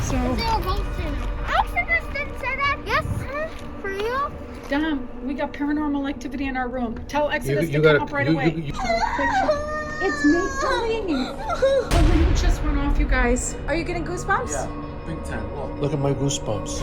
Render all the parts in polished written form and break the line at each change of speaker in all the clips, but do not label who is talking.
So,
Exodus didn't say that. Yes, for you.
Dom, we got paranormal activity in our room. Tell Exodus to come up right away. It's make-believe. The room just went off, you guys. Are you getting goosebumps?
Yeah, big time. Look at my goosebumps.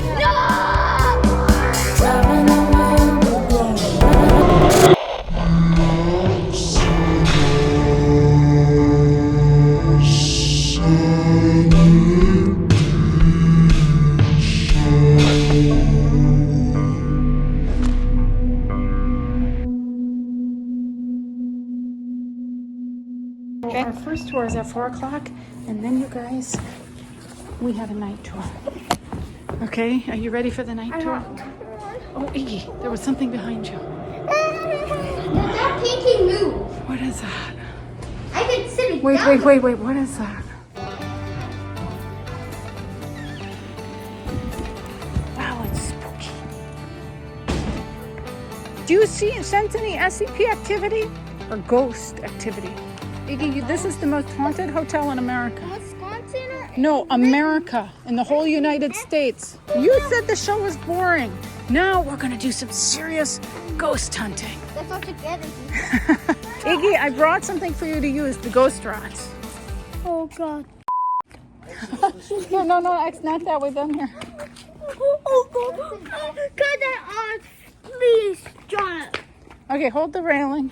Okay. Our first tour is at 4 o'clock, and then you guys, we have a night tour. Okay, are you ready for the night tour? Oh, Iggy, there was something behind you.
That painting move.
What is that?
I've been sitting
Wait,
down.
wait, what is that? Wow, it's spooky. Do you sense any SCP activity or ghost activity? Iggy, this is the most haunted hotel in America.
Wisconsin or
No, America, in the whole United States. You said the show was boring. Now we're gonna do some serious ghost hunting.
That's what you get.
Iggy, I brought something for you to use, the ghost rods.
Oh God.
No, it's not that way down here.
Oh God. Cut that off, please, John.
Okay, hold the railing.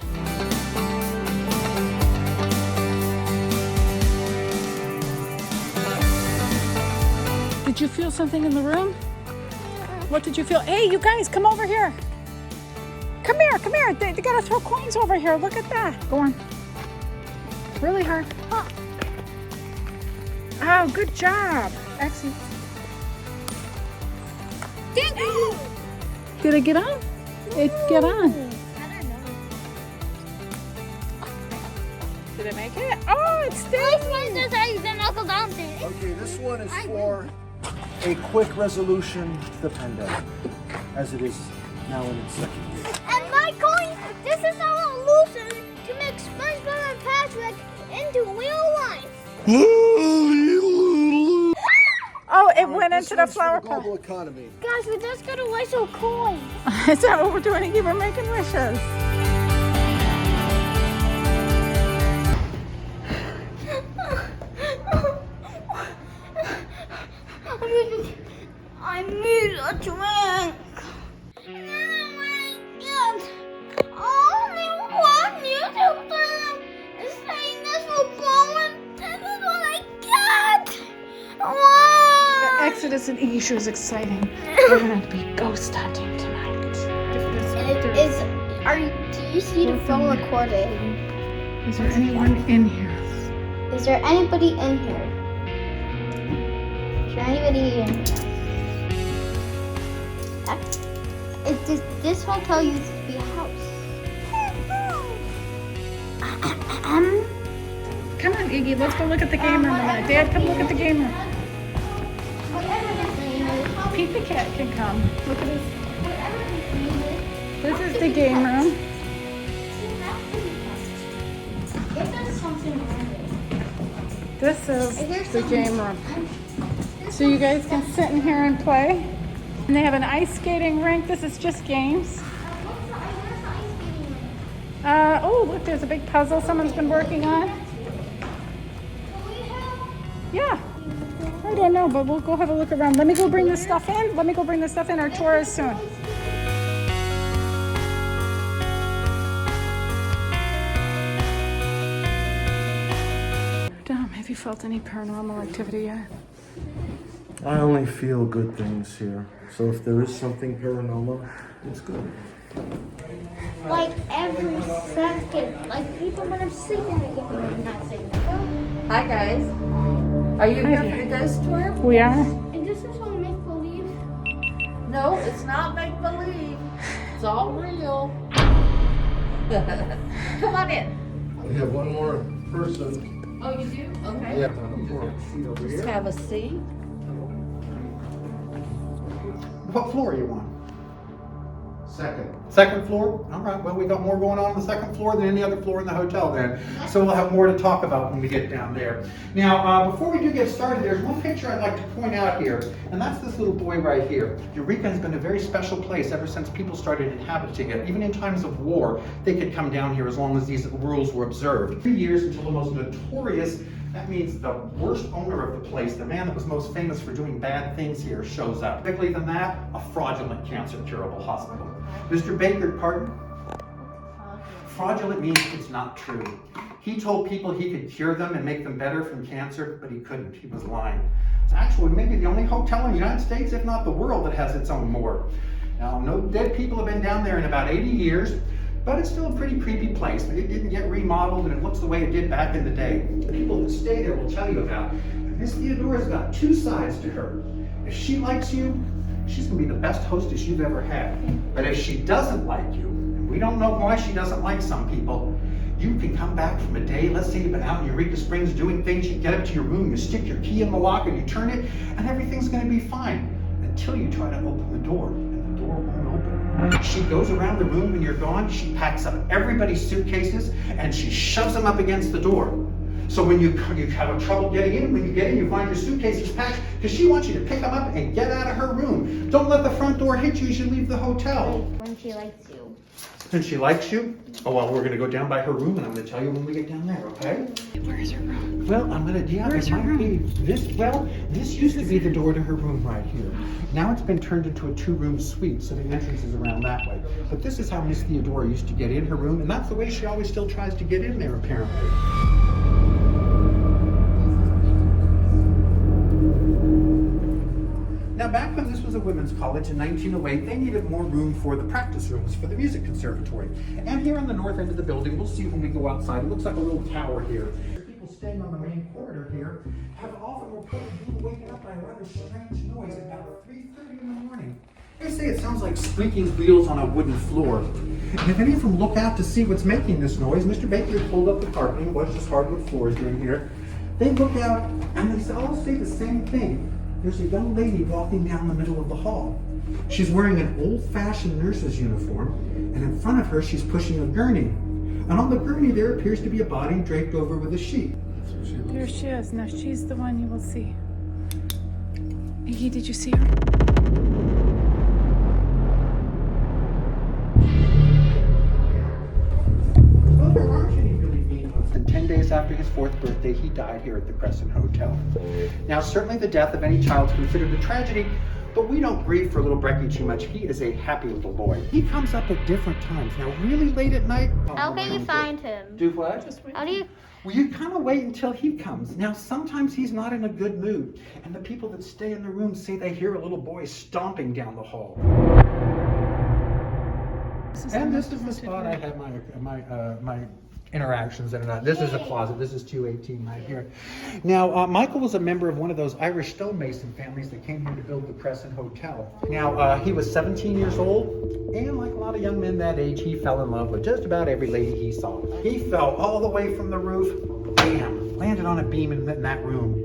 Did you feel something in the room? What did you feel? Hey, you guys, come over here. Come here. They gotta throw coins over here. Look at that. Go on. Really hard. Oh, good job. Excellent.
Dang it.
Did it get on? It get on.
I don't know.
Did it make it? Oh, it stayed.
Okay, this one is for a quick resolution to the pandemic, as it is now in its second year.
And my coin, this is our solution to make SpongeBob and Patrick into real life.
Oh, it went into the flower
the
pot.
global economy.
Guys, we just got a waste of coins.
Is that what we're doing? Iggy? We're making wishes.
I need a drink. Only one YouTube channel is saying this will blow and this is what I get. Wow.
The Exodus and Iggy Show is exciting. We're gonna be ghost hunting tonight.
Do you see the phone recording?
Is there anyone in here?
Is there anybody in here? Is there anybody in here? This hotel used to be a house.
Come on, Iggy, let's go look at the game room a minute. Dad, come look at the game room. Pete the cat can come. Look at this. This is the game room. This is the game room. So you guys can sit in here and play. And they have an ice skating rink. This is just games. Oh, look, there's a big puzzle someone's been working on. Yeah. I don't know, but we'll go have a look around. Let me go bring this stuff in. Our tour is soon. Dom, have you felt any paranormal activity yet?
I only feel good things here. So if there is something paranormal, it's good.
Like every second. Like people when I'm sleeping, they get me when I'm not sleeping.
Hi guys. Are you here for the ghost tour?
We are.
And this is all make believe.
No, it's not make believe. It's all real. Come on in.
We have one more person.
Oh, you do? Okay.
Yeah, on the seat over
Just
here.
have a seat.
What floor are you on? Second floor? All right, well, we got more going on the second floor than any other floor in the hotel then. So we'll have more to talk about when we get down there. Now, before we do get started, there's one picture I'd like to point out here, and that's this little boy right here. Eureka has been a very special place ever since people started inhabiting it. Even in times of war, they could come down here as long as these rules were observed. 3 years until the most notorious, that means the worst owner of the place, the man that was most famous for doing bad things here, shows up. Quickly than that, a fraudulent cancer curable hospital. Mr. Baker, pardon? Fraudulent means it's not true. He told people he could cure them and make them better from cancer, but he couldn't. He was lying. It's actually maybe the only hotel in the United States, if not the world, that has its own morgue. Now, no dead people have been down there in about 80 years, but it's still a pretty creepy place. It didn't get remodeled, and it looks the way it did back in the day. The people that stay there will tell you about it. Miss Theodora's got two sides to her. If she likes you, she's gonna be the best hostess you've ever had. But if she doesn't like you, and we don't know why she doesn't like some people, you can come back from a day, let's say you've been out in Eureka Springs doing things, you get up to your room, you stick your key in the lock and you turn it, and everything's gonna be fine. Until you try to open the door, and the door won't open. She goes around the room when you're gone, she packs up everybody's suitcases, and she shoves them up against the door. So when you have trouble getting in, when you get in, you find your suitcases packed, because she wants you to pick them up and get out of her room. Don't let the front door hit you as you leave the hotel.
When she likes you.
And she likes you? Oh, well, we're going to go down by her room, and I'm going to tell you when we get down there, okay?
Where is her room?
Well, I'm going to,
Where's her room?
This used to be the door to her room right here. Now it's been turned into a two-room suite, so the entrance is around that way. But this is how Miss Theodora used to get in her room, and that's the way she always still tries to get in there, apparently. Now, back when this was a women's college in 1908, they needed more room for the practice rooms for the music conservatory. And here on the north end of the building, we'll see when we go outside, it looks like a little tower here. People staying on the main corridor here have often reported being waken up by a rather strange noise at about 3:30 in the morning. They say it sounds like squeaking wheels on a wooden floor. And if any of them look out to see what's making this noise, Mr. Baker pulled up the carpeting, watched this hardwood floors during here. They look out and they all say the same thing. There's a young lady walking down the middle of the hall. She's wearing an old-fashioned nurse's uniform, and in front of her she's pushing a gurney. And on the gurney there appears to be a body draped over with a sheet.
There she is. Now she's the one you will see. Iggy, did you see her?
Well, there aren't any really mean ones. And 10 days after his 4th birthday, he died here at the Crescent Hotel. Now, certainly the death of any child is considered a tragedy, but we don't grieve for little Brecky too much. He is a happy little boy. He comes up at different times. Now, really late at night.
How can you find him?
Do what?
How do you?
Well, you kind of wait until he comes. Now, sometimes he's not in a good mood, and the people that stay in the room say they hear a little boy stomping down the hall. And this is the spot I have my interactions in. This is a closet. This is 218 right here. Now, Michael was a member of one of those Irish stonemason families that came here to build the Crescent Hotel. Now, he was 17 years old, and like a lot of young men that age, he fell in love with just about every lady he saw. He fell all the way from the roof, bam, landed on a beam in that room.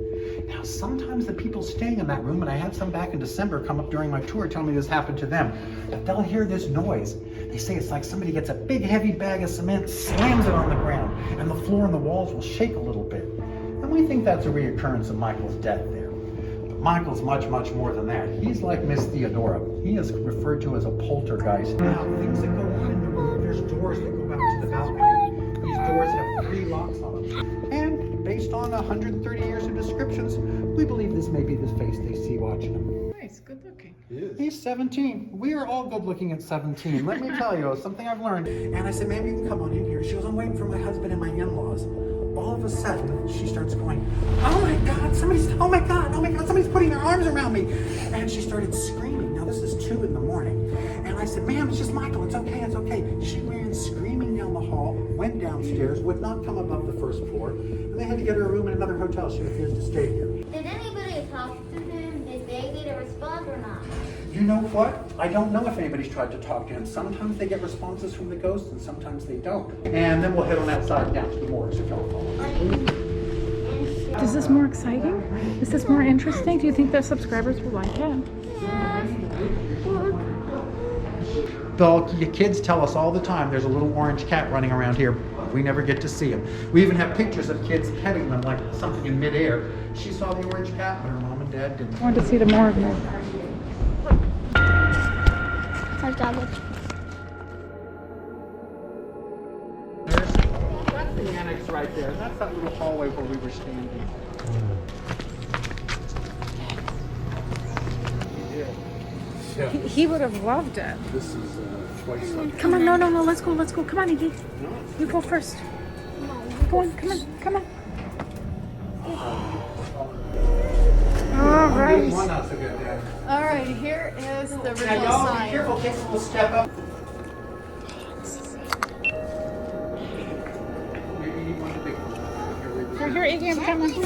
Now, sometimes the people staying in that room, and I had some back in December come up during my tour tell me this happened to them, that they'll hear this noise. They say it's like somebody gets a big heavy bag of cement, slams it on the ground, and the floor and the walls will shake a little bit. And we think that's a reoccurrence of Michael's death there. But Michael's much, much more than that. He's like Miss Theodora. He is referred to as a poltergeist. Now, things that go on in the room, there's doors that go out to the balcony. These doors have 3 locks on them. And based on 130 years of descriptions, we believe this may be the face they see watching him.
Nice, good looking.
He's 17. We are all good looking at 17. Let me tell you, something I've learned. And I said, ma'am, you can come on in here. She goes, I'm waiting for my husband and my in-laws. All of a sudden, she starts going, oh my God, somebody's putting their arms around me. And she started screaming. Now, this is 2 in the morning. And I said, ma'am, it's just Michael. It's okay, it's okay. She ran screaming down the hall, went downstairs, would not come above the 1st floor. And they had to get her a room in another hotel. She refused to stay here.
Did anybody talk to him? Did they get a response or not?
You know what? I don't know if anybody's tried to talk to him. Sometimes they get responses from the ghosts and sometimes they don't. And then we'll head on outside down to the morgue if y'all follow.
Is this more exciting? Is this more interesting? Do you think the subscribers will like it?
Yes.
Your kids tell us all the time there's a little orange cat running around here. We never get to see him. We even have pictures of kids petting them like something in midair. She saw the orange cat, but her mom and dad didn't.
I want to see the morgue now.
I got it.
That's the annex right there. That's that little hallway where we were standing.
He would have loved it.
This is twice.
Come on, no, let's go. Come on, Iggy. You go first. Go on, come on. All right.
One not so good there.
All right, here is the
Now
original
y'all be
sign.
careful, take a little step up. Maybe you want a big one.
Here, Iggy, I'm coming. Can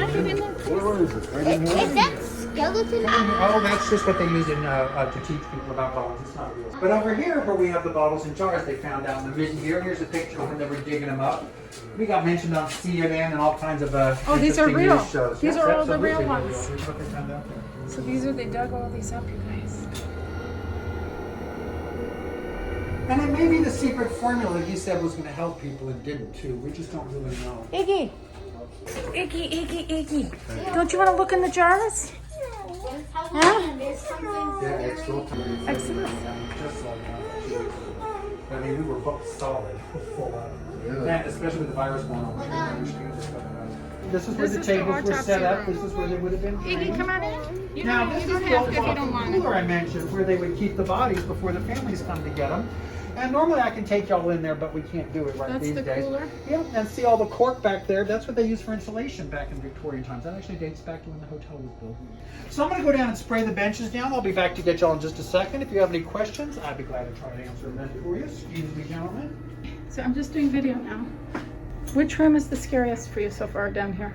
I get in there?
Where is it? Right in here?
Is that skeleton?
Oh, that's just what they use to teach people about bottles. It's not real. But over here, where we have the bottles and jars they found out in the mid here, here's a picture of when they were digging them up. We got mentioned on CNN and all kinds of
Oh, these are
interesting
real.
news shows.
These
Yes,
are all the
absolutely.
real ones.
Here's what they found out there.
So they dug all these up, you guys.
And it may be the secret formula he said was going to help people and didn't too. We just don't really know.
Iggy. Don't you want to look in the jars?
There's something.
Yeah, it's still coming.
Exodus.
Just like that. I mean, we were booked solid, full out. Yeah, especially with the virus going on. This is where
This
the
is the
tables were
autopsy
set up.
room.
This is where they would have been.
Iggy, come on in. You
Now,
don't
this
have
is
to
the
if
old
you don't want
cooler
it.
I mentioned, where they would keep the bodies before the families come to get them. And normally I can take y'all in there, but we can't do it right
That's
these
the
days.
cooler?
Yeah, and see all the cork back there. That's what they used for insulation back in Victorian times. That actually dates back to when the hotel was built. So I'm going to go down and spray the benches down. I'll be back to get y'all in just a second. If you have any questions, I'd be glad to try to answer them for you. Excuse me, gentlemen.
So I'm just doing video now. Which room is the scariest for you so far down here?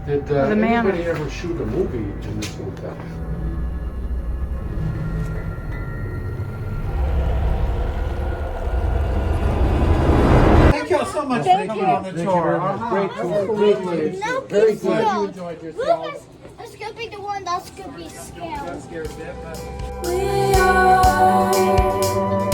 Did
The man.
anybody ever shoot a movie in this hotel?
Thank y'all so much
Thank
for coming
you.
on the tour.
Great tour. Great.
No,
Very
please
good.
don't.
You enjoyed
Look,
yourself.
it's gonna be the one that's gonna be scared.
That scares them, but-
We are